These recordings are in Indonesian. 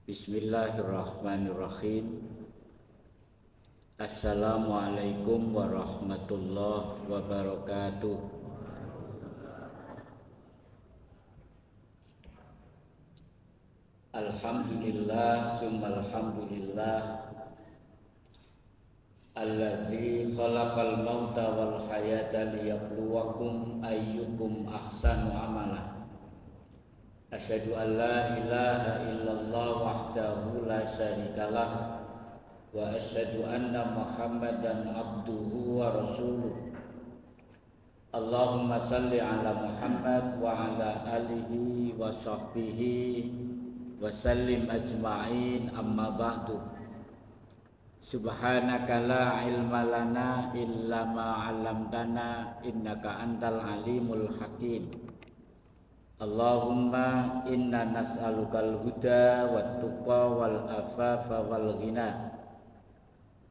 Bismillahirrahmanirrahim. Assalamualaikum warahmatullahi wabarakatuh. Alhamdulillah summa alhamdulillah alladzi khalaqal mauta wal hayata liyabluwakum ayyukum ahsanu amala. Asyhadu an la ilaha illallah wahdahu la syarikalah wa asyhadu anna Muhammadan abduhu wa rasuluh. Allahumma salli ala Muhammad wa ala alihi wa sahbihi wa sallim ajma'in, amma ba'du. Subhanaka la ilma lana illa ma 'allamtana innaka antal alimul hakim. Allahumma inna nas'alukal huda wat tuqa wal afafa wal ghina.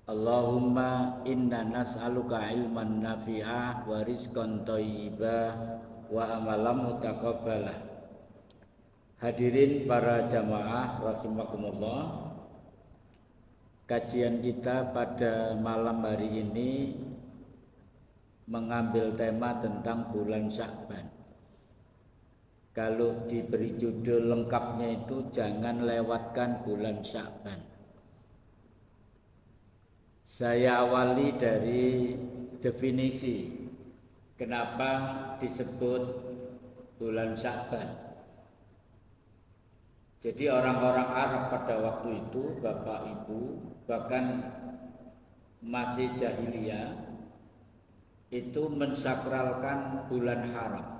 Allahumma inna nas'aluka ilman nafi'ah wa rizqan thayyibah wa amalan mutaqabbalah. Hadirin para jamaah rahimakumullah, kajian kita pada malam hari ini mengambil tema tentang bulan Sya'ban. Kalau diberi judul lengkapnya itu jangan lewatkan bulan Sya'ban. Saya awali dari definisi kenapa disebut bulan Sya'ban. Jadi orang-orang Arab pada waktu itu, Bapak Ibu, bahkan masih jahiliyah, itu mensakralkan bulan haram.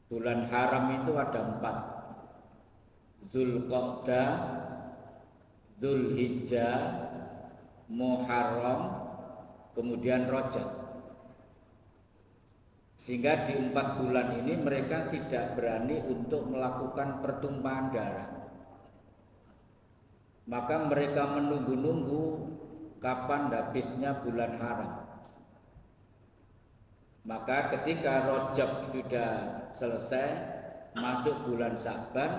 Bulan haram itu ada 4: Dzulqa'dah, Dzulhijjah, Muharram, kemudian Rajab. Sehingga di 4 bulan ini mereka tidak berani untuk melakukan pertumpahan darah. Maka mereka menunggu-nunggu kapan habisnya bulan haram. Maka ketika Rajab sudah selesai, masuk bulan Sya'ban,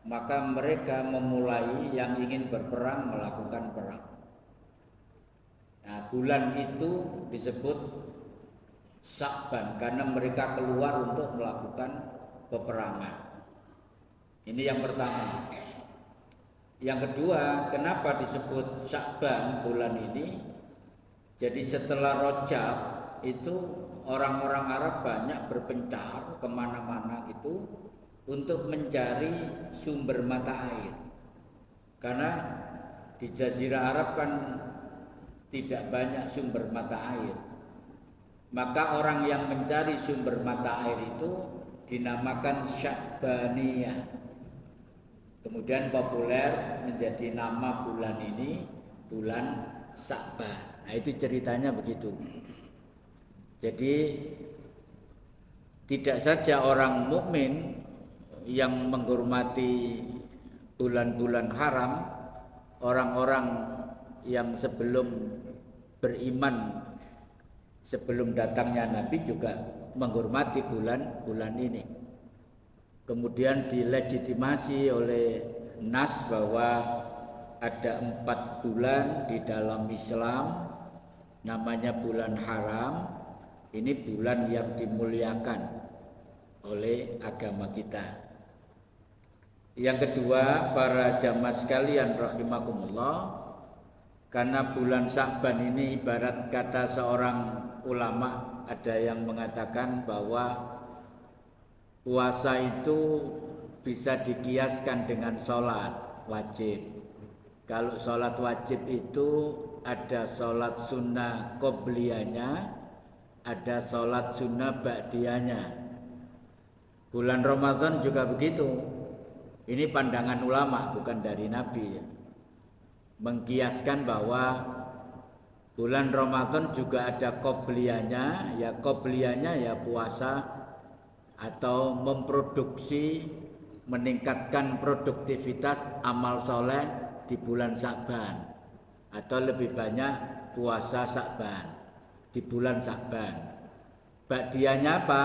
maka mereka memulai yang ingin berperang melakukan perang. Nah, bulan itu disebut Sya'ban karena mereka keluar untuk melakukan peperangan. Ini yang pertama. Yang kedua, kenapa disebut Sya'ban bulan ini? Jadi setelah Rajab itu orang-orang Arab banyak berpencar kemana-mana gitu untuk mencari sumber mata air. Karena di Jazirah Arab kan tidak banyak sumber mata air. Maka orang yang mencari sumber mata air itu dinamakan Sya'baniyah. Kemudian populer menjadi nama bulan ini bulan Sya'ban. Nah, itu ceritanya begitu. Jadi tidak saja orang mukmin yang menghormati bulan-bulan haram, orang-orang yang sebelum beriman, sebelum datangnya Nabi juga menghormati bulan-bulan ini. Kemudian dilegitimasi oleh nas bahwa ada 4 bulan di dalam Islam namanya bulan haram. Ini bulan yang dimuliakan oleh agama kita. Yang kedua, para jamaah sekalian rahimakumullah, karena bulan Sya'ban ini ibarat kata seorang ulama, ada yang mengatakan bahwa puasa itu bisa dikiaskan dengan sholat wajib. Kalau sholat wajib itu ada sholat sunnah qobliyahnya, ada sholat sunnah ba'diyahnya. Bulan Ramadan juga begitu. Ini pandangan ulama, bukan dari Nabi. Mengkiaskan bahwa bulan Ramadan juga ada qobliyahnya, ya qobliyahnya ya puasa atau memproduksi, meningkatkan produktivitas amal soleh di bulan Sya'ban, atau lebih banyak puasa Sya'ban di bulan Sya'ban. Ba'diyahnya apa?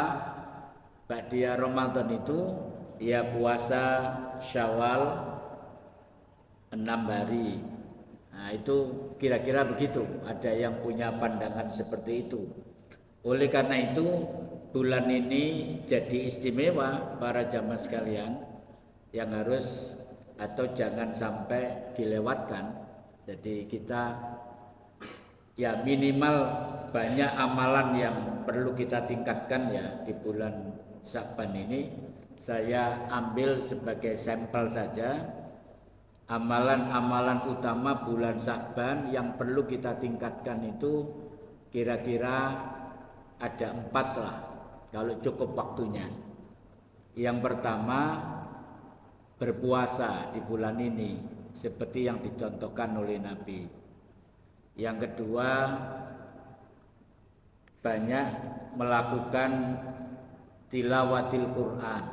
Ba'diyah Ramadan itu ya puasa Syawal 6 hari. Nah itu kira-kira begitu. Ada yang punya pandangan seperti itu. Oleh karena itu bulan ini jadi istimewa para jamaah sekalian yang harus atau jangan sampai dilewatkan. Jadi kita ya minimal banyak amalan yang perlu kita tingkatkan ya di bulan Sya'ban ini. Saya ambil sebagai sampel saja amalan-amalan utama bulan Sya'ban yang perlu kita tingkatkan itu kira-kira ada 4 lah kalau cukup waktunya. Yang pertama berpuasa di bulan ini seperti yang dicontohkan oleh Nabi. Yang kedua banyak melakukan tilawatil Quran.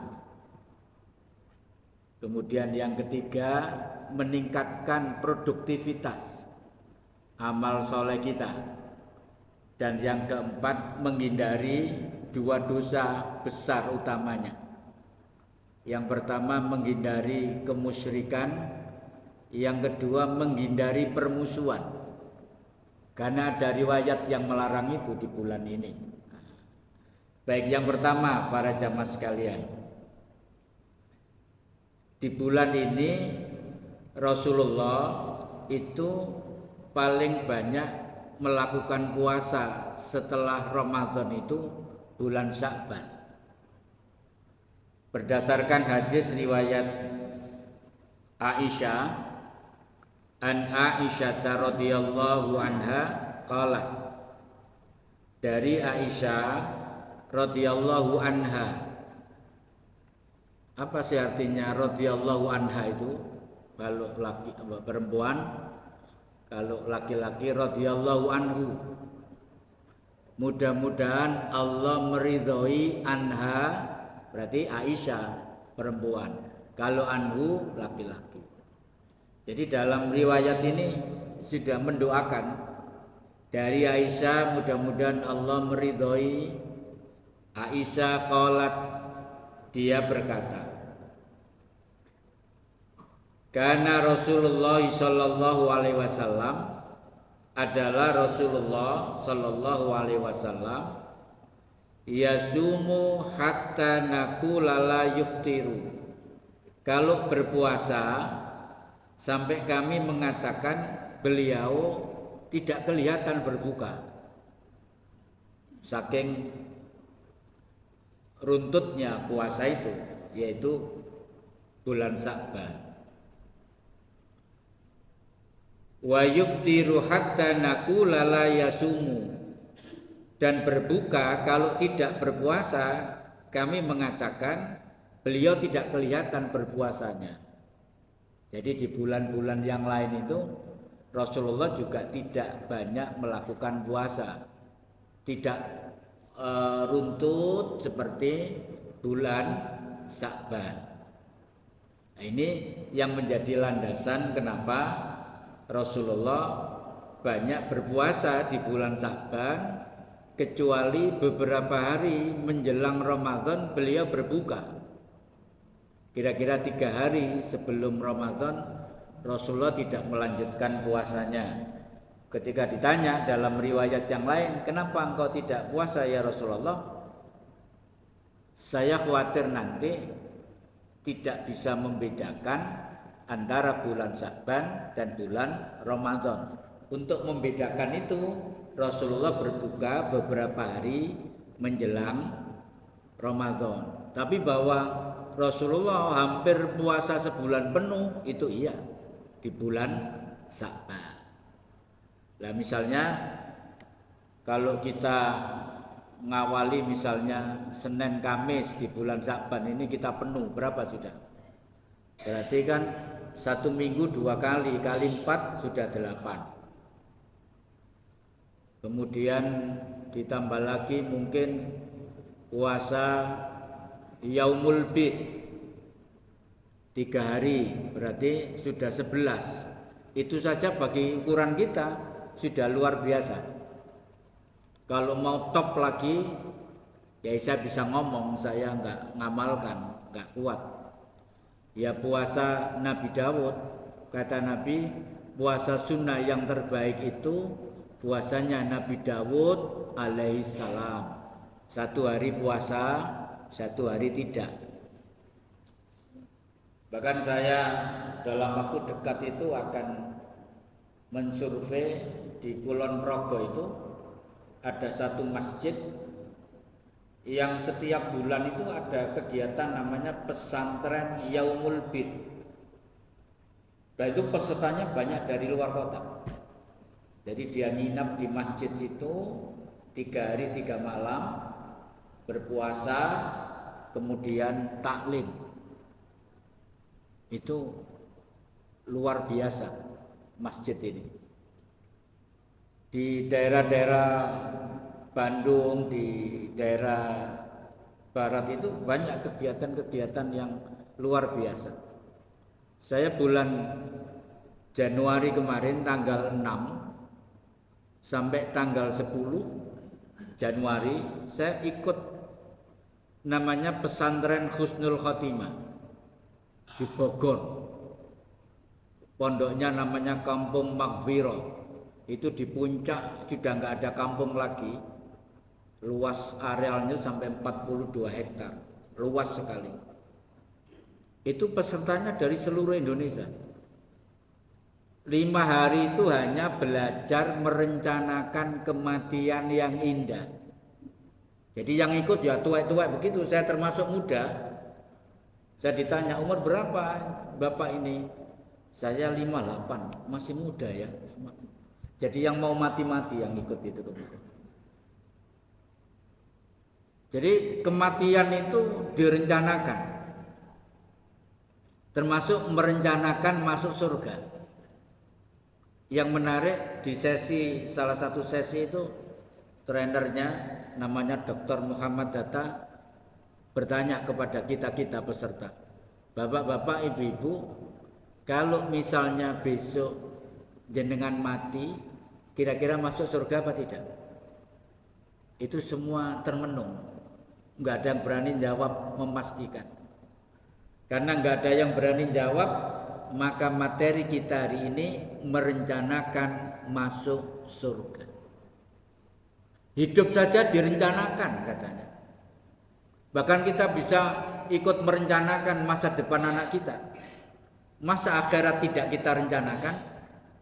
Kemudian yang ketiga meningkatkan produktivitas amal soleh kita. Dan yang keempat menghindari 2 dosa besar utamanya. Yang pertama menghindari kemusyrikan, yang kedua menghindari permusuhan. Karena ada riwayat yang melarang itu di bulan ini. Baik, yang pertama para jamaah sekalian, di bulan ini Rasulullah itu paling banyak melakukan puasa setelah Ramadan itu bulan Sya'ban. Berdasarkan hadis riwayat Aisyah, an Aisyah radhiyallahu anha qalat, dari Aisyah radhiyallahu anha. Apa sih artinya radhiyallahu anha itu? Kalau laki perempuan, kalau laki-laki radhiyallahu anhu. Mudah-mudahan Allah meridhoi anha, berarti Aisyah perempuan. Kalau anhu laki-laki. Jadi dalam riwayat ini sudah mendoakan dari Aisyah, mudah-mudahan Allah meridhoi Aisyah. Qalat, dia berkata, karena Rasulullah sallallahu alaihi wasallam adalah Rasulullah sallallahu alaihi wasallam yasumu hatta naqula la yuftiru. Kalau berpuasa sampai kami mengatakan beliau tidak kelihatan berbuka. Saking runtutnya puasa itu, yaitu bulan Sya'ban. Wa yuftiru hatta naqula la yasumu, dan berbuka kalau tidak berpuasa kami mengatakan beliau tidak kelihatan berpuasanya. Jadi di bulan-bulan yang lain itu Rasulullah juga tidak banyak melakukan puasa, tidak runtut seperti bulan Sya'ban. Nah, ini yang menjadi landasan kenapa Rasulullah banyak berpuasa di bulan Sya'ban, kecuali beberapa hari menjelang Ramadan beliau berbuka. Kira-kira 3 hari sebelum Ramadan Rasulullah tidak melanjutkan puasanya. Ketika ditanya dalam riwayat yang lain, kenapa engkau tidak puasa ya Rasulullah? Saya khawatir nanti tidak bisa membedakan antara bulan Sya'ban dan bulan Ramadan. Untuk membedakan itu Rasulullah berbuka beberapa hari menjelang Ramadan. Tapi bahwa Rasulullah hampir puasa sebulan penuh itu iya, di bulan Sya'ban. Nah misalnya kalau kita ngawali misalnya Senin Kamis di bulan Sya'ban ini kita penuh, berapa sudah? Berarti kan 1 minggu 2 kali, kali 4 sudah 8. Kemudian ditambah lagi mungkin puasa Yaumul Bid 3 hari, berarti sudah 11. Itu saja bagi ukuran kita sudah luar biasa. Kalau mau top lagi, ya saya bisa ngomong, saya nggak ngamalkan, nggak kuat. Ya puasa Nabi Dawud. Kata Nabi, puasa sunnah yang terbaik itu puasanya Nabi Dawud alaihissalam. 1 hari puasa, 1 hari tidak. Bahkan saya dalam waktu dekat itu akan mensurvei di Kulon Progo itu ada satu masjid yang setiap bulan itu ada kegiatan namanya pesantren Yaumul Bid. Dan itu pesertanya banyak dari luar kota. Jadi dia nginap di masjid itu 3 hari 3 malam, berpuasa, kemudian taklim. Itu luar biasa masjid ini. Di daerah-daerah Bandung, di daerah barat itu banyak kegiatan-kegiatan yang luar biasa. Saya bulan Januari kemarin tanggal 6 sampai tanggal 10 Januari saya ikut namanya pesantren Husnul Khotimah di Bogor. Pondoknya namanya Kampung Maghfirah. Itu di puncak sudah nggak ada kampung lagi. Luas arealnya sampai 42 hektar. Luas sekali. Itu pesertanya dari seluruh Indonesia. 5 hari itu hanya belajar merencanakan kematian yang indah. Jadi yang ikut ya tua-tua begitu. Saya termasuk muda. Saya ditanya umur berapa Bapak ini? Saya 58, masih muda ya. Jadi yang mau mati-mati yang ikut itu. Jadi kematian itu direncanakan. Termasuk merencanakan masuk surga. Yang menarik di salah satu sesi itu trenernya namanya Dr. Muhammad Datta bertanya kepada kita peserta, Bapak-bapak, ibu-ibu, kalau misalnya besok jenengan mati, kira-kira masuk surga apa tidak? Itu semua termenung, nggak ada yang berani jawab memastikan. Karena nggak ada yang berani jawab, maka materi kita hari ini merencanakan masuk surga. Hidup saja direncanakan katanya. Bahkan kita bisa ikut merencanakan masa depan anak kita. Masa akhirat tidak kita rencanakan,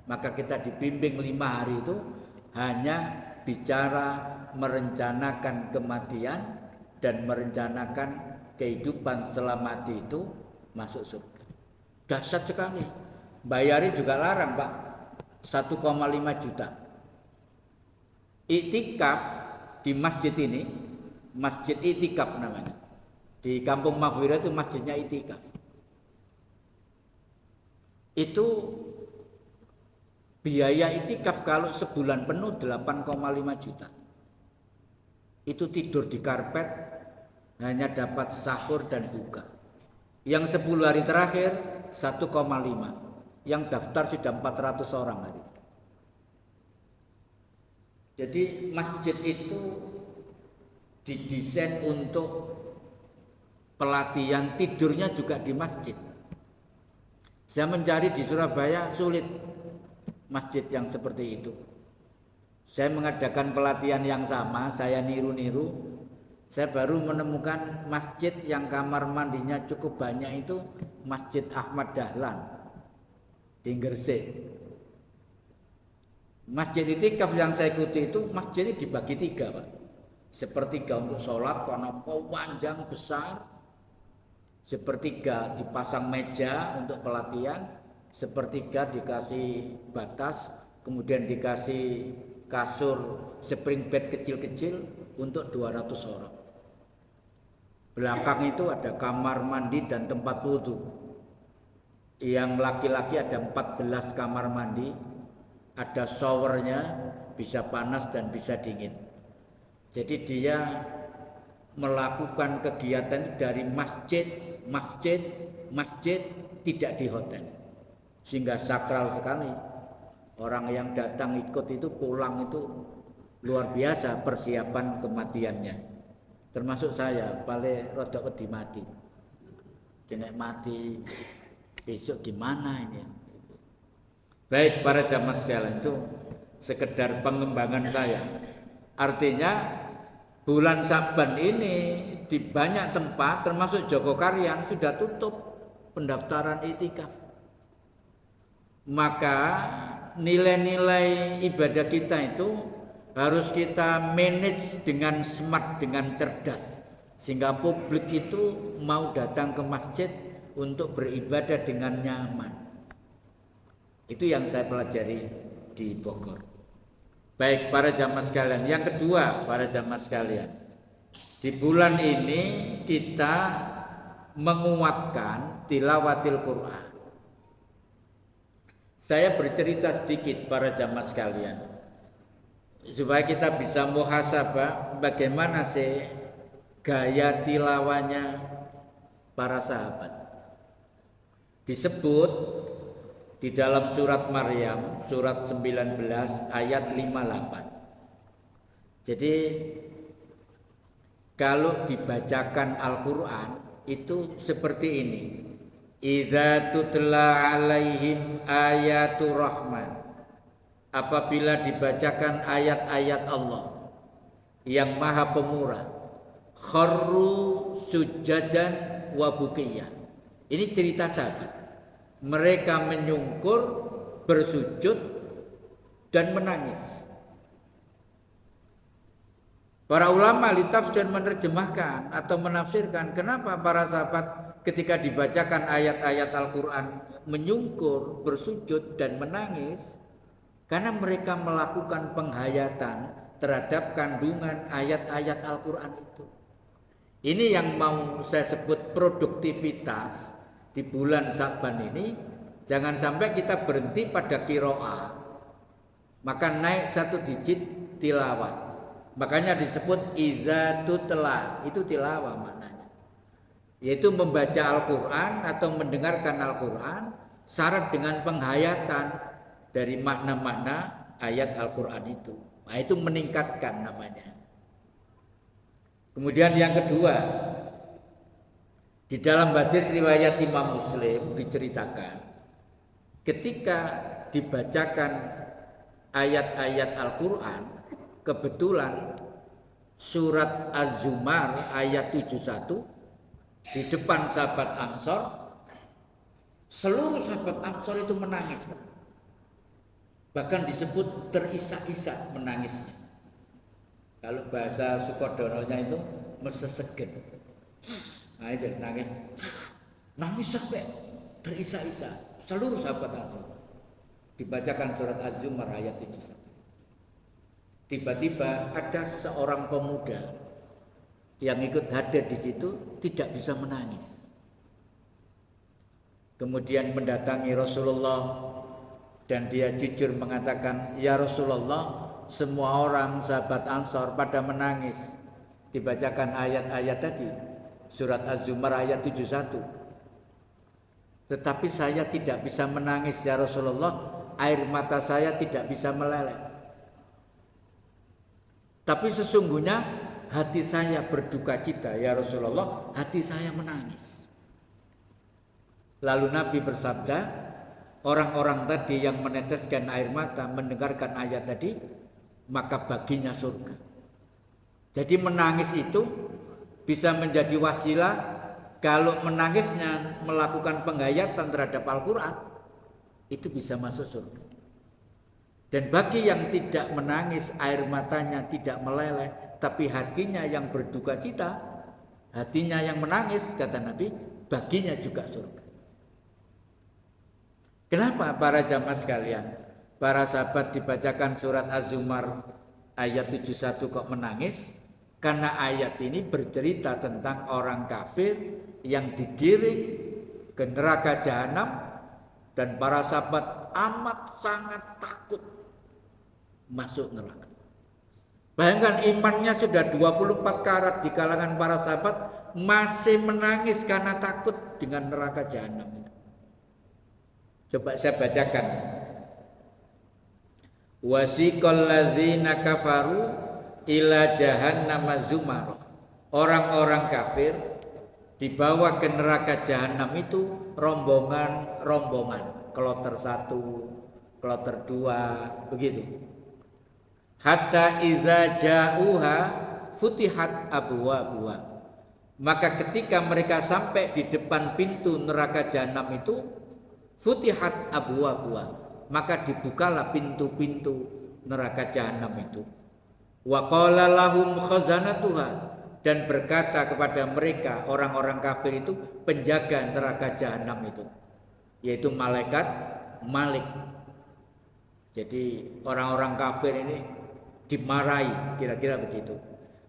maka kita dibimbing 5 hari itu hanya bicara merencanakan kematian dan merencanakan kehidupan setelah mati itu masuk surga. Dahsyat sekali. Bayari juga larang, Pak. 1,5 juta. Iktikaf di masjid ini, Masjid Iktikaf namanya. Di Kampung Maghfirah itu masjidnya Iktikaf. Itu biaya iktikaf kalau sebulan penuh 8,5 juta. Itu tidur di karpet hanya dapat sahur dan buka. Yang 10 hari terakhir 1,5. Yang daftar sudah 400 orang hari. Jadi masjid itu didesain untuk pelatihan, tidurnya juga di masjid. Saya mencari di Surabaya sulit masjid yang seperti itu. Saya mengadakan pelatihan yang sama, saya niru-niru. Saya baru menemukan masjid yang kamar mandinya cukup banyak itu Masjid Ahmad Dahlan di Gresik. Masjid Iktikaf yang saya ikuti itu masjid ini dibagi 3, Pak. Sepertiga untuk sholat karena panjang besar, sepertiga dipasang meja untuk pelatihan, sepertiga dikasih batas, kemudian dikasih kasur spring bed kecil-kecil untuk 200 orang. Belakang itu ada kamar mandi dan tempat wudhu. Yang laki-laki ada 14 kamar mandi, ada showernya, bisa panas dan bisa dingin. Jadi dia melakukan kegiatan dari masjid, tidak di hotel. Sehingga sakral sekali. Orang yang datang ikut itu pulang itu luar biasa persiapan kematiannya. Termasuk saya, paling rodok wedi mati. kena mati besok gimana ini. Baik para jamaah sekalian, itu sekedar pengembangan saya. Artinya bulan Saban ini di banyak tempat termasuk Jogokarian sudah tutup pendaftaran itikaf. Maka nilai-nilai ibadah kita itu harus kita manage dengan smart, dengan cerdas, sehingga publik itu mau datang ke masjid untuk beribadah dengan nyaman. Itu yang saya pelajari di Bogor. Baik para jamaah sekalian, yang kedua para jamaah sekalian, di bulan ini kita menguatkan tilawatil Quran. Saya bercerita sedikit para jamaah sekalian supaya kita bisa muhasabah bagaimana sih gaya tilawanya para sahabat. Disebut di dalam surat Maryam, surat 19 ayat 58. Jadi kalau dibacakan Al-Quran itu seperti ini. Idza tutla alaihim ayatul rahman. Apabila dibacakan ayat-ayat Allah yang maha pemurah, kharru sujadan wa bukiyah. Ini cerita sahabat. Mereka menyungkur, bersujud dan menangis. Para ulama litafsir menerjemahkan atau menafsirkan kenapa para sahabat ketika dibacakan ayat-ayat Al-Quran menyungkur, bersujud dan menangis, karena mereka melakukan penghayatan terhadap kandungan ayat-ayat Al-Quran itu. Ini yang mau saya sebut produktivitas di bulan Saban ini. Jangan sampai kita berhenti pada qiraah, maka naik satu digit tilawah. Makanya disebut iza tutla, itu tilawah maknanya, yaitu membaca Al-Quran atau mendengarkan Al-Quran syarat dengan penghayatan dari makna-makna ayat Al-Quran itu. Nah, itu meningkatkan namanya. Kemudian yang kedua, di dalam hadis riwayat Imam Muslim diceritakan ketika dibacakan ayat-ayat Al-Quran, kebetulan surat Az-Zumar ayat 71 di depan sahabat Ansor, seluruh sahabat Ansor itu menangis. Bahkan disebut terisak-isak menangisnya. Kalau bahasa Sukodononya itu mesesegen. Nah itu nangis. Nangis sampai terisak-isak seluruh sahabat Ansor. Dibacakan surat Az-Zumar ayat 71. Tiba-tiba ada seorang pemuda yang ikut hadir di situ tidak bisa menangis. Kemudian mendatangi Rasulullah dan dia jujur mengatakan, "Ya Rasulullah, semua orang sahabat Ansor pada menangis." Dibacakan ayat-ayat tadi, surat Az-Zumar ayat 71. Tetapi saya tidak bisa menangis ya Rasulullah, air mata saya tidak bisa meleleh. Tapi sesungguhnya hati saya berduka cita ya Rasulullah, hati saya menangis. Lalu Nabi bersabda, orang-orang tadi yang meneteskan air mata mendengarkan ayat tadi, maka baginya surga. Jadi menangis itu bisa menjadi wasilah kalau menangisnya melakukan penghayatan terhadap Al-Quran, itu bisa masuk surga. Dan bagi yang tidak menangis, air matanya tidak meleleh, tapi hatinya yang berduka cita, hatinya yang menangis, kata Nabi, baginya juga surga. Kenapa para jamaah sekalian, para sahabat dibacakan surat Az-Zumar ayat 71 kok menangis? Karena ayat ini bercerita tentang orang kafir yang digiring ke neraka jahanam, dan para sahabat amat sangat takut masuk neraka. Bayangkan imannya sudah 24 karat di kalangan para sahabat, masih menangis karena takut dengan neraka jahanam itu. Coba saya bacakan. Wasiqal ladzina kafaru ila jahannam zumar. Orang-orang kafir dibawa ke neraka jahanam itu rombongan-rombongan, kloter 1, kloter 2, begitu. Hatta iza ja'uha futihat abwabuha. Maka ketika mereka sampai di depan pintu neraka jahanam itu, futihat abwabuha, maka dibukalah pintu-pintu neraka jahanam itu. Wa qala lahum khazanatuha, dan berkata kepada mereka orang-orang kafir itu, penjaga neraka jahanam itu, yaitu malaikat Malik. Jadi orang-orang kafir ini dimarahi, kira-kira begitu.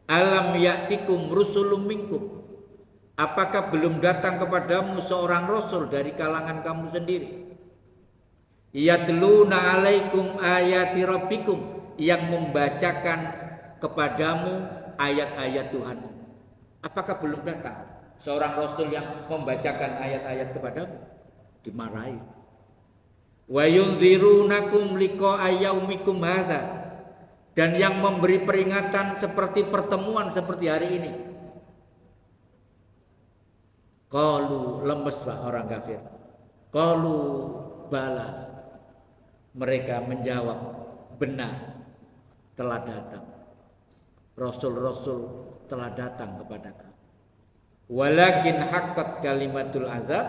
Alam ya'tikum rusulun minkum, apakah belum datang kepadamu seorang rasul dari kalangan kamu sendiri? Yatluna alaikum ayati rabbikum, yang membacakan kepadamu ayat-ayat Tuhan. Apakah belum datang seorang rasul yang membacakan ayat-ayat kepadamu? Dimarahi. Wa yunzirunakum liqa'a yaumikum hadza, dan yang memberi peringatan seperti pertemuan seperti hari ini. Qalu, lemes Pak orang kafir. Qalu bala, mereka menjawab, benar, telah datang. Rasul-rasul telah datang kepada kamu. Walakin haqqat kalimatul azab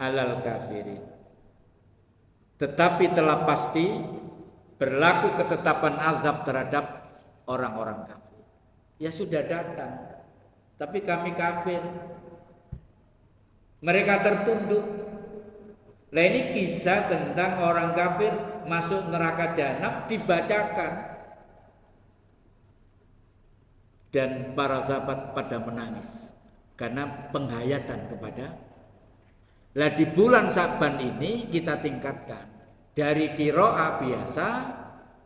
alal kafirin. Tetapi telah pasti berlaku ketetapan azab terhadap orang-orang kafir. Ya sudah datang, tapi kami kafir. Mereka tertunduk. Nah, ini kisah tentang orang kafir masuk neraka jahanam dibacakan. Dan para sahabat pada menangis karena penghayatan kepada. Lah di bulan Sa'ban ini kita tingkatkan dari qiraah biasa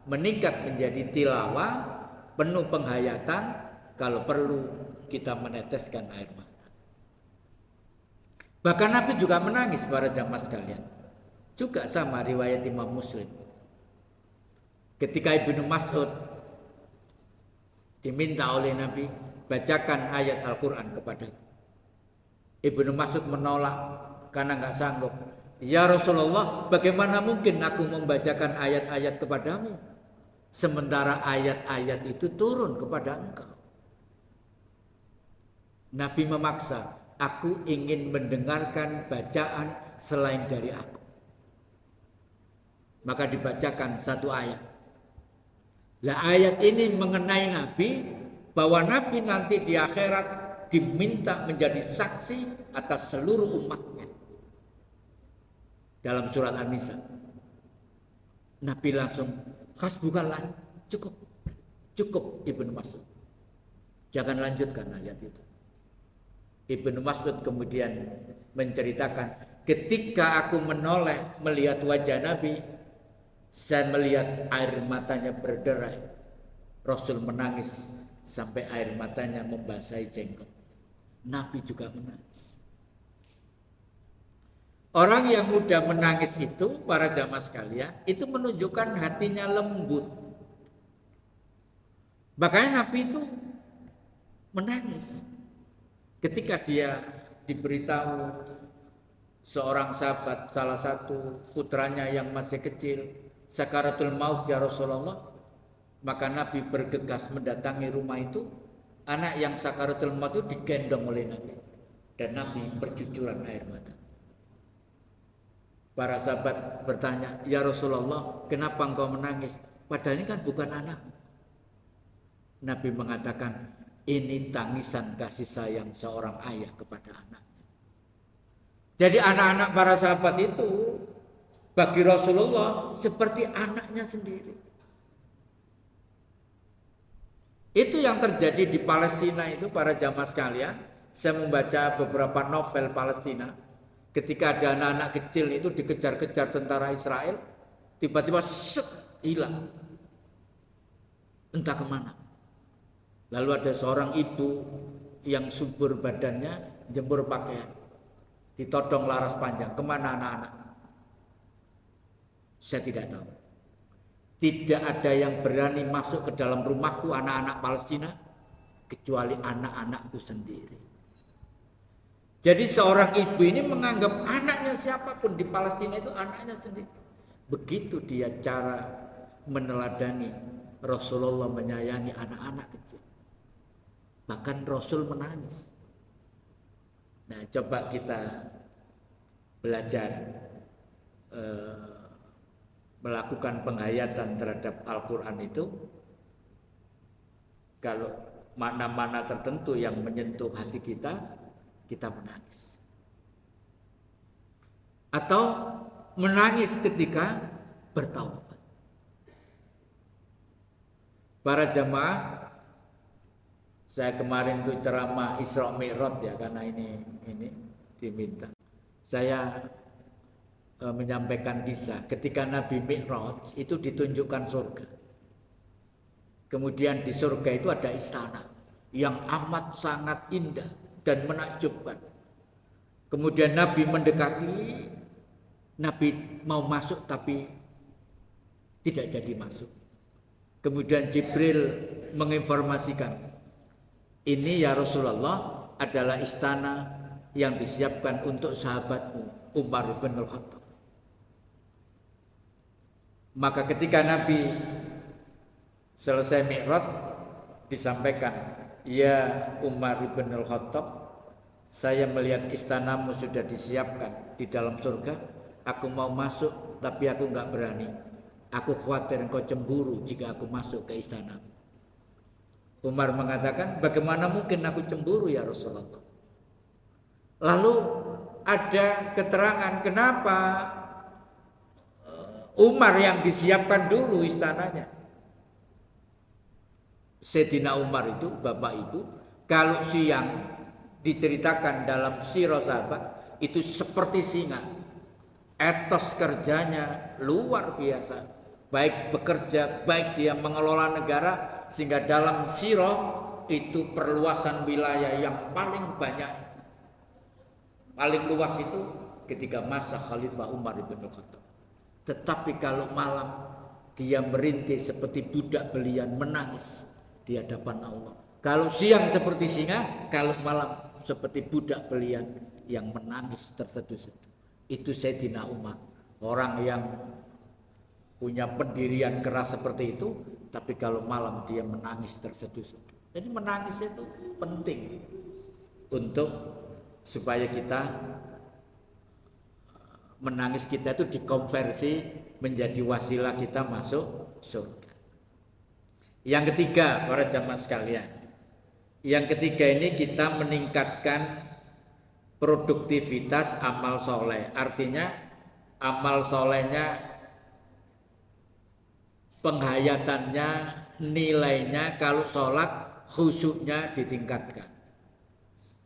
meningkat menjadi tilawah penuh penghayatan, kalau perlu kita meneteskan air mata. Bahkan Nabi juga menangis para jamaah sekalian. Juga sama riwayat Imam Muslim. Ketika Ibnu Mas'ud diminta oleh Nabi, bacakan ayat Al-Quran kepada Ibnu Mas'ud menolak karena nggak sanggup. Ya Rasulullah, bagaimana mungkin aku membacakan ayat-ayat kepadamu sementara ayat-ayat itu turun kepada engkau? Nabi memaksa, aku ingin mendengarkan bacaan selain dari aku. Maka dibacakan satu ayat. Lah ayat ini mengenai Nabi, bahwa Nabi nanti di akhirat diminta menjadi saksi atas seluruh umatnya. Dalam surat An-Nisa, Nabi langsung hasbukallah, cukup Ibnu Mas'ud, jangan lanjutkan ayat itu. Ibnu Mas'ud kemudian menceritakan, ketika aku menoleh melihat wajah Nabi, saya melihat air matanya berderai. Rasul menangis sampai air matanya membasahi jenggot. Nabi juga menangis. Orang yang mudah menangis itu, para jamaah sekalian, itu menunjukkan hatinya lembut. Makanya Nabi itu menangis ketika dia diberitahu seorang sahabat, salah satu putranya yang masih kecil, sakaratul maut ya Rasulullah. Maka Nabi bergegas mendatangi rumah itu. Anak yang sakaratul maut itu digendong oleh Nabi, dan Nabi bercucuran air mata. Para sahabat bertanya, ya Rasulullah, kenapa engkau menangis? Padahal ini kan bukan anak. Nabi mengatakan, ini tangisan kasih sayang seorang ayah kepada anaknya. Jadi anak-anak para sahabat itu bagi Rasulullah seperti anaknya sendiri. Itu yang terjadi di Palestina itu, para jamaah sekalian. Saya membaca beberapa novel Palestina. Ketika ada anak-anak kecil itu dikejar-kejar tentara Israel, tiba-tiba hilang, entah kemana. Lalu ada seorang ibu yang subur badannya, jemur pakaian, ditodong laras panjang. Kemana anak-anak? Saya tidak tahu. Tidak ada yang berani masuk ke dalam rumahku, anak-anak Palestina, kecuali anak-anakku sendiri. Jadi seorang ibu ini menganggap anaknya siapapun di Palestina itu anaknya sendiri. Begitu dia cara meneladani Rasulullah menyayangi anak-anak kecil. Bahkan Rasul menangis. Nah, coba kita belajar melakukan penghayatan terhadap Al-Quran itu. Kalau mana-mana tertentu yang menyentuh hati kita, kita menangis. Atau menangis ketika bertaubat. Para jamaah, saya kemarin tuh ceramah Isra Mi'raj ya, karena ini diminta. Saya menyampaikan kisah ketika Nabi Mi'raj itu ditunjukkan surga. Kemudian di surga itu ada istana yang amat sangat indah dan menakjubkan. Kemudian Nabi mendekati, Nabi mau masuk tapi tidak jadi masuk. Kemudian Jibril menginformasikan, ini ya Rasulullah adalah istana yang disiapkan untuk sahabatmu Umar bin Al-Khattab. Maka ketika Nabi selesai Mi'raj disampaikan, ya Umar bin Al-Khattab, saya melihat istanamu sudah disiapkan di dalam surga. Aku mau masuk tapi aku enggak berani. Aku khawatir engkau cemburu jika aku masuk ke istana. Umar mengatakan, bagaimana mungkin aku cemburu ya Rasulullah. Lalu ada keterangan kenapa Umar yang disiapkan dulu istananya. Sayyidina Umar itu, bapak itu, kalau siang diceritakan dalam sirah sahabat, itu seperti singa. Etos kerjanya luar biasa. Baik bekerja, baik dia mengelola negara, sehingga dalam sirah itu perluasan wilayah yang paling banyak, paling luas itu ketika masa Khalifah Umar bin Khattab. Tetapi kalau malam dia merintih seperti budak belian, menangis di hadapan Allah. Kalau siang seperti singa, kalau malam seperti budak belian yang menangis terseduh-seduh. Itu Sayyidina Umar, orang yang punya pendirian keras seperti itu, tapi kalau malam dia menangis terseduh-seduh. Jadi menangis itu penting untuk supaya kita menangis kita itu dikonversi menjadi wasilah kita masuk surga. Yang ketiga, para jamaah sekalian, yang ketiga ini kita meningkatkan produktivitas amal soleh. Artinya amal solehnya, penghayatannya, nilainya, kalau sholat khusyuknya ditingkatkan.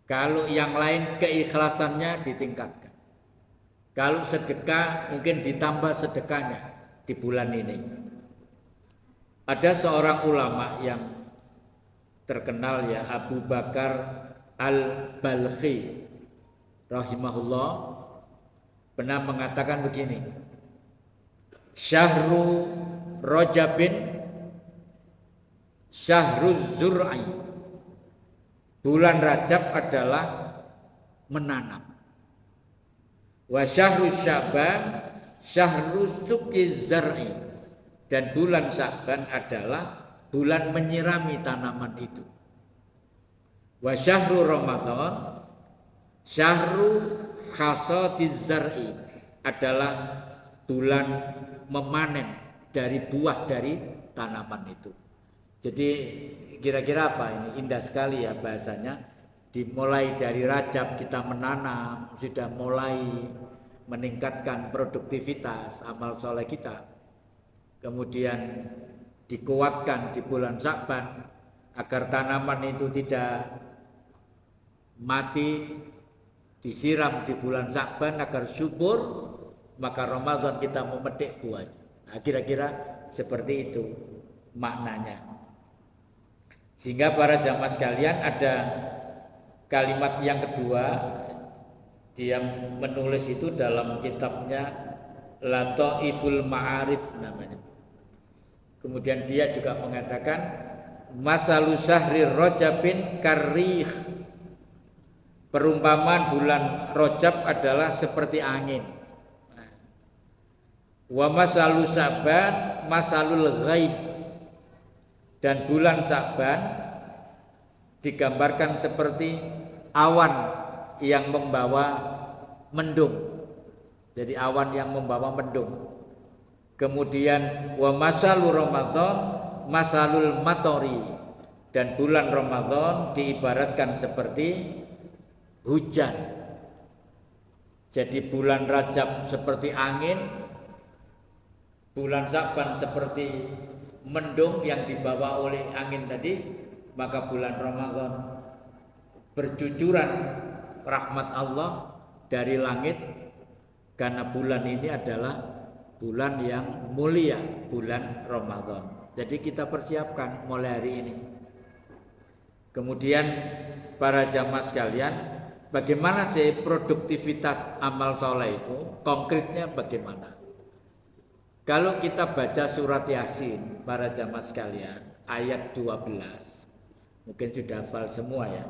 Kalau yang lain keikhlasannya ditingkatkan. Kalau sedekah mungkin ditambah sedekahnya di bulan ini. Ada seorang ulama yang terkenal ya, Abu Bakar Al-Balkhi rahimahullah, pernah mengatakan begini, Syahru Rajabin Syahruz Zur'i, bulan Rajab adalah menanam. Wa Syahruz Sya'ban Syahruz Suqiz Zar'i, dan bulan Sya'ban adalah bulan menyirami tanaman itu. Wa Syahru Ramadan Syahru Hasadiz Zar'i, adalah bulan memanen dari buah dari tanaman itu. Jadi kira-kira apa ini? Indah sekali ya bahasanya. Dimulai dari Rajab kita menanam, sudah mulai meningkatkan produktivitas amal soleh kita. Kemudian dikuatkan di bulan Sya'ban agar tanaman itu tidak mati, disiram di bulan Sya'ban agar subur, maka Ramadan kita memetik buahnya. Nah, kira-kira seperti itu maknanya. Sehingga para jamaah sekalian, ada kalimat yang kedua, dia menulis itu dalam kitabnya Lataiful Ma'arif namanya. Kemudian dia juga mengatakan masalu sahri rajabin karrih, Perumpamaan bulan Rajab adalah seperti angin. Wa masalu Sa'ban masalul ghaib. Dan bulan Sa'ban digambarkan seperti awan yang membawa mendung. Jadi awan yang membawa mendung. Kemudian wa masalu Ramadan masalul matori. Dan bulan Ramadan diibaratkan seperti hujan. Jadi bulan Rajab seperti angin, bulan Sa'ban seperti mendung yang dibawa oleh angin tadi, maka bulan Ramadan bercucuran rahmat Allah dari langit, karena bulan ini adalah bulan yang mulia, bulan Ramadan. Jadi kita persiapkan mulai hari ini. Kemudian para jamaah sekalian, bagaimana sih produktivitas amal soleh itu? Konkretnya bagaimana? Kalau kita baca surat Yasin, para jamaah sekalian, ayat 12, mungkin sudah hafal semua ya.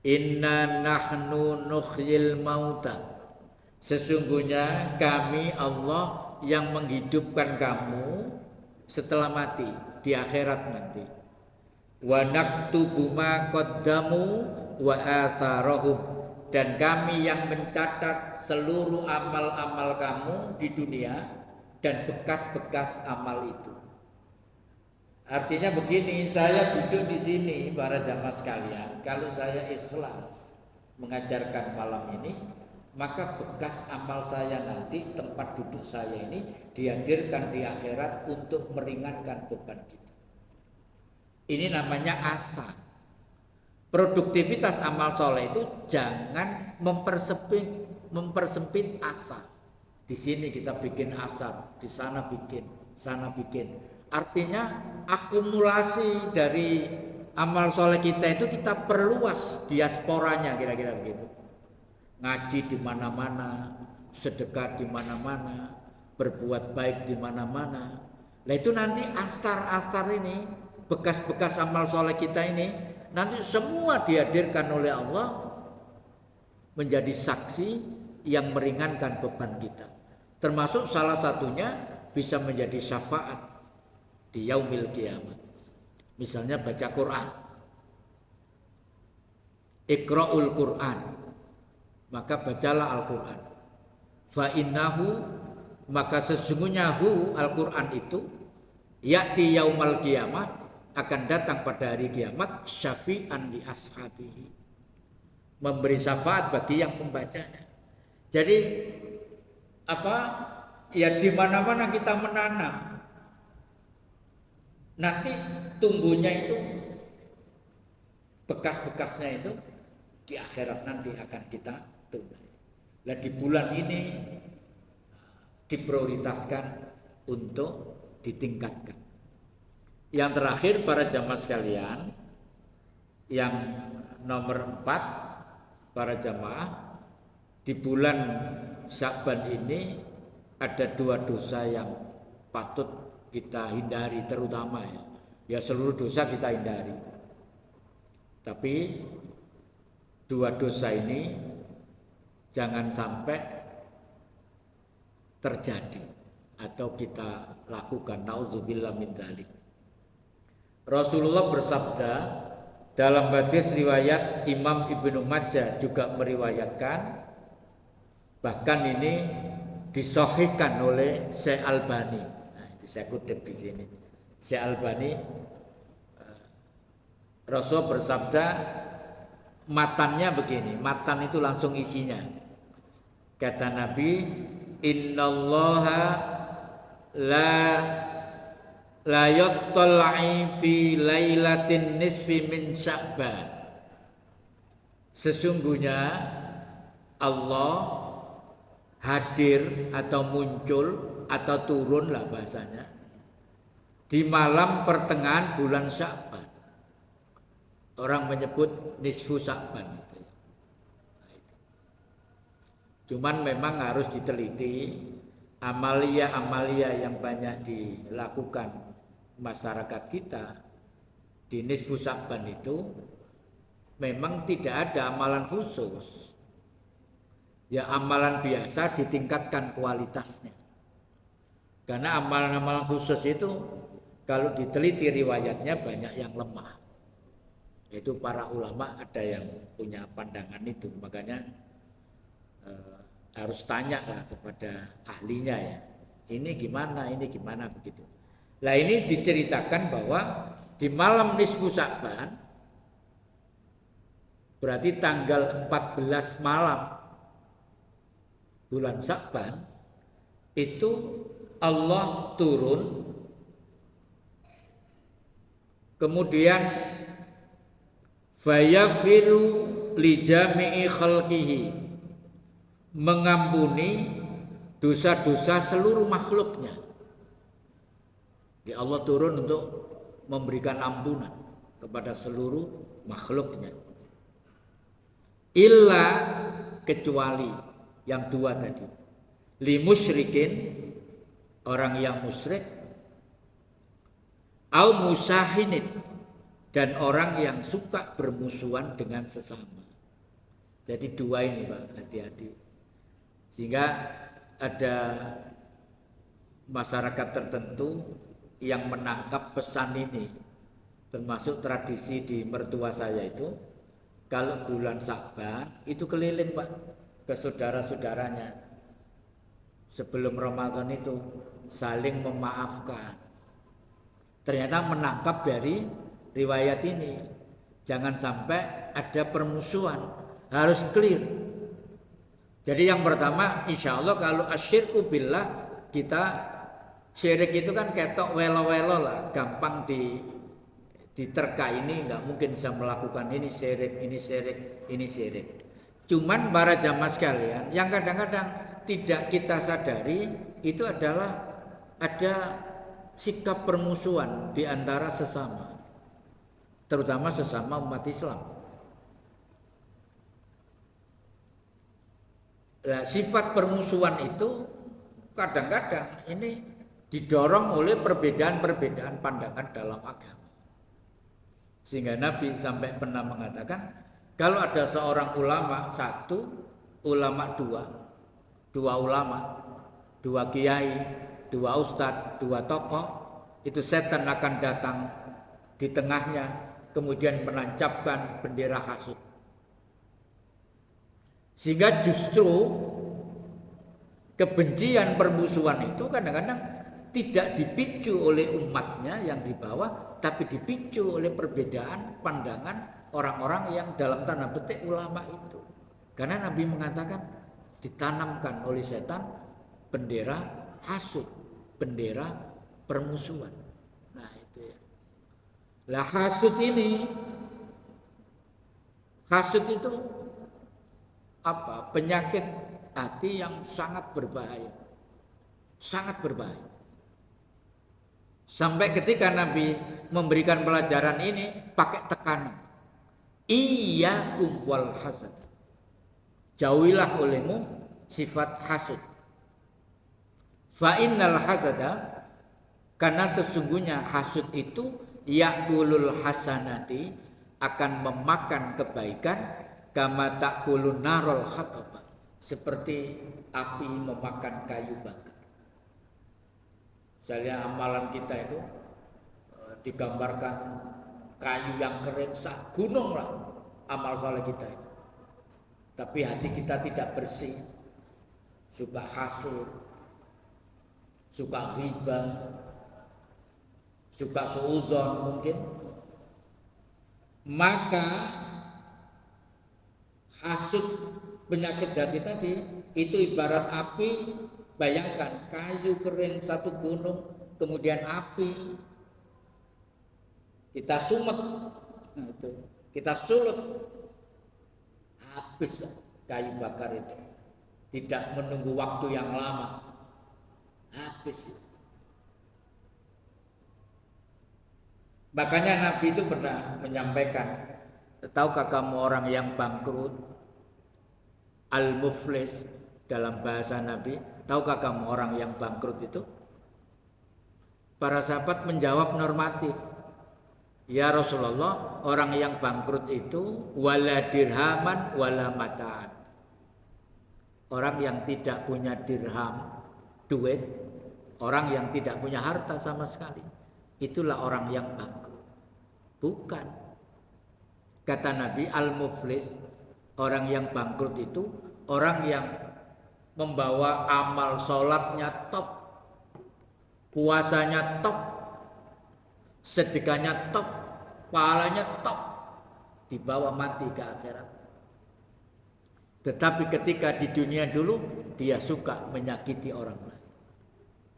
Inna nahnu nukhyil mauta. Sesungguhnya kami Allah yang menghidupkan kamu setelah mati di akhirat nanti. Wa naktubu ma qaddamu wa atharahum, dan kami yang mencatat seluruh amal-amal kamu di dunia dan bekas-bekas amal itu. Artinya begini, saya duduk di sini para jamaah sekalian, kalau saya ikhlas mengajarkan malam ini, maka bekas amal saya nanti, tempat duduk saya ini dihadirkan di akhirat untuk meringankan beban kita. Ini namanya asa. Produktivitas amal soleh itu jangan mempersempit asa. Di sini kita bikin asa, di sana bikin, sana bikin. Artinya akumulasi dari amal soleh kita itu kita perluas diasporanya, kira-kira begitu. Ngaji di mana-mana, sedekah di mana-mana, berbuat baik di mana-mana. Nah itu nanti asar-asar ini, bekas-bekas amal soleh kita ini, nanti semua dihadirkan oleh Allah menjadi saksi yang meringankan beban kita. Termasuk salah satunya bisa menjadi syafaat di yaumil kiamat. Misalnya baca Quran, Iqra'ul Quran, maka bacalah Al-Quran. Fa innahu, maka sesungguhnya Al-Quran itu ya'ti yaumal kiamat, akan datang pada hari kiamat, syafi'an li ashabihi, memberi syafaat bagi yang membacanya. Jadi apa? Ya di mana-mana kita menanam, nanti tumbuhnya itu, bekas-bekasnya itu di akhirat nanti akan kita tumbuk. Nah di bulan ini diprioritaskan untuk ditingkatkan. Yang terakhir para jamaah sekalian, yang nomor 4, para jamaah, di bulan Sya'ban ini ada 2 dosa yang patut kita hindari, terutama ya seluruh dosa kita hindari. Tapi 2 dosa ini jangan sampai terjadi atau kita lakukan. Nauzubillah min dzalik. Rasulullah bersabda dalam hadis riwayat Imam Ibnu Majah juga meriwayatkan, bahkan ini disahihkan oleh Syekh Albani. Nah, itu saya kutip di sini. Syekh Albani, Rasul bersabda, matannya begini, matan itu langsung isinya. Kata Nabi, innallaha la yattala'i fi lailatin nisfi min Sya'ban. Sesungguhnya Allah hadir atau muncul atau turun lah bahasanya di malam pertengahan bulan Sya'ban. Orang menyebut nisfu Sya'ban itu. Cuman memang harus diteliti amalia-amalia yang banyak dilakukan masyarakat kita di nisfu Sya'ban itu memang tidak ada amalan khusus. Ya amalan biasa ditingkatkan kualitasnya. Karena amalan-amalan khusus itu kalau diteliti riwayatnya banyak yang lemah. Itu para ulama ada yang punya pandangan itu, makanya harus tanya lah kepada ahlinya ya. Ini gimana begitu. Nah ini diceritakan bahwa di malam nisfu Sya'ban, berarti tanggal 14 malam bulan Sya'ban, itu Allah turun, kemudian fayaghfiru li jami'i khalqihi, mengampuni dosa-dosa seluruh makhluknya. Ya Allah turun untuk memberikan ampunan kepada seluruh makhluknya. Illa, kecuali yang dua tadi. Li musyrikin, orang yang musyrik, au musahinin, dan orang yang suka bermusuhan dengan sesama. Jadi dua ini Pak, hati-hati. Sehingga ada masyarakat tertentu yang menangkap pesan ini, termasuk tradisi di mertua saya itu, kalau bulan Sya'ban itu keliling Pak ke saudara-saudaranya sebelum Ramadan itu saling memaafkan. Ternyata menangkap dari riwayat ini, jangan sampai ada permusuhan, harus clear. Jadi yang pertama, insya Allah kalau asyirku billah, kita syirik itu kan ketok welo-welo lah, gampang diterka, ini nggak mungkin bisa melakukan ini syirik, ini syirik, ini syirik. Cuman para jamaah sekalian, yang kadang-kadang tidak kita sadari itu adalah ada sikap permusuhan di antara sesama, terutama sesama umat Islam. Nah, sifat permusuhan itu kadang-kadang ini didorong oleh perbedaan-perbedaan pandangan dalam agama. Sehingga Nabi sampai pernah mengatakan, kalau ada seorang ulama satu, ulama dua ulama, dua kiai, dua ustadz, dua tokoh, itu setan akan datang di tengahnya, kemudian menancapkan bendera hasud. Sehingga justru kebencian permusuhan itu kadang-kadang tidak dipicu oleh umatnya yang di bawah, tapi dipicu oleh perbedaan pandangan orang-orang yang dalam tanda petik ulama itu. Karena Nabi mengatakan ditanamkan oleh setan bendera hasud, bendera permusuhan. Nah itu ya. Lah hasud itu apa? Penyakit hati yang sangat berbahaya. Sangat berbahaya. Sampai ketika Nabi memberikan pelajaran ini pakai tekanan. Iyyakum wal hasad. Jauhilah olehmu sifat hasud. Fa innal hasada, karena sesungguhnya hasud itu yakulul hasanati, akan memakan kebaikan, kama takulun narul khataba, seperti api memakan kayu bakar. Misalnya amalan kita itu digambarkan kayu yang kering sak gunung lah amal soleh kita itu. Tapi hati kita tidak bersih, suka hasud, suka ghibah, suka suudzon mungkin, maka hasud, penyakit hati tadi itu ibarat api. Bayangkan kayu kering satu gunung, kemudian api, kita sumet, nah itu kita sulut, habis kayu bakar itu, tidak menunggu waktu yang lama, habis. Makanya Nabi itu pernah menyampaikan, tahukah kamu orang yang bangkrut, al-muflis dalam bahasa Nabi, tahukah kamu orang yang bangkrut itu? Para sahabat menjawab normatif, Ya Rasulullah, orang yang bangkrut itu wala dirhaman wala mataan. Orang yang tidak punya dirham, duit, orang yang tidak punya harta sama sekali. Itulah orang yang bangkrut. Bukan. Kata Nabi, al-muflis, orang yang bangkrut itu orang yang membawa amal sholatnya top, puasanya top, sedekahnya top, pahalanya top, dibawa mati ke akhirat. Tetapi ketika di dunia dulu, dia suka menyakiti orang lain.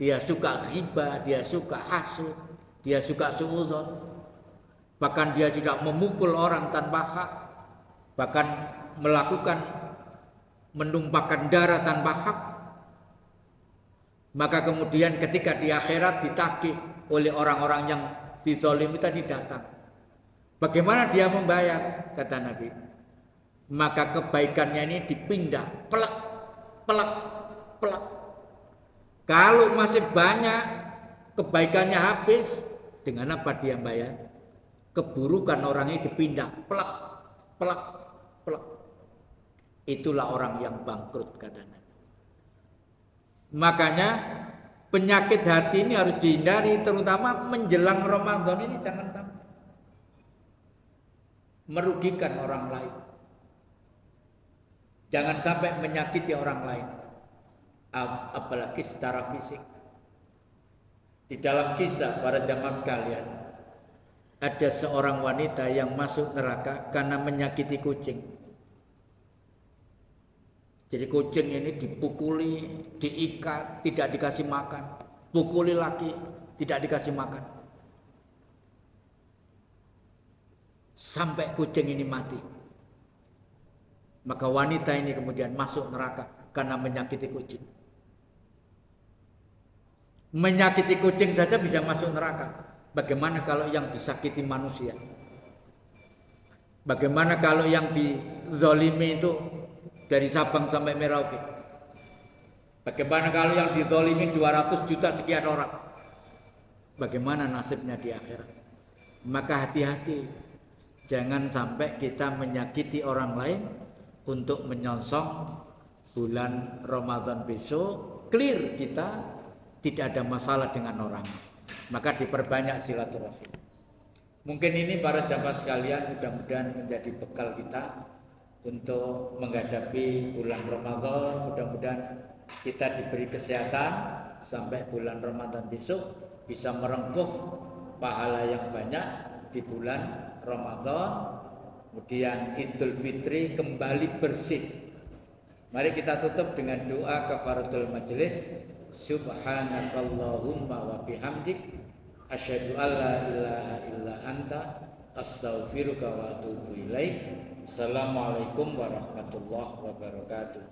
Dia suka riba, dia suka hasud, dia suka suudzon. Bahkan dia juga memukul orang tanpa hak. Bahkan menumpahkan darah tanpa hak. Maka kemudian ketika di akhirat ditagih oleh orang-orang yang dizalimi tadi datang. Bagaimana dia membayar? Kata Nabi. Maka kebaikannya ini dipindah, pelak, pelak, pelak. Kalau masih banyak kebaikannya habis, dengan apa dia bayar? Keburukan orang ini dipindah, pelak, pelak, pelak. Itulah orang yang bangkrut katanya. Makanya penyakit hati ini harus dihindari, terutama menjelang Ramadan ini jangan sampai merugikan orang lain. Jangan sampai menyakiti orang lain, apalagi secara fisik. Di dalam kisah para jamaah sekalian, ada seorang wanita yang masuk neraka karena menyakiti kucing. Jadi kucing ini dipukuli, diikat, tidak dikasih makan. Pukuli lagi, tidak dikasih makan. Sampai kucing ini mati. Maka wanita ini kemudian masuk neraka karena menyakiti kucing. Menyakiti kucing saja bisa masuk neraka. Bagaimana kalau yang disakiti manusia? Bagaimana kalau yang dizalimi itu dari Sabang sampai Merauke? Bagaimana kalau yang dizalimi 200 juta sekian orang? Bagaimana nasibnya di akhirat? Maka hati-hati. Jangan sampai kita menyakiti orang lain untuk menyongsong bulan Ramadan besok. Clear kita tidak ada masalah dengan orang. Maka diperbanyak silaturahim. Mungkin ini para jamaah sekalian mudah-mudahan menjadi bekal kita untuk menghadapi bulan Ramadan. Mudah-mudahan kita diberi kesehatan sampai bulan Ramadan besok bisa merengkuh pahala yang banyak di bulan Ramadan. Kemudian Idul Fitri kembali bersih. Mari kita tutup dengan doa kafaratul majelis. Subhanakallahumma wa bihamdik asyhadu an la ilaha illa anta astaghfiruka wa atubu ilaik. Assalamualaikum warahmatullahi wabarakatuh.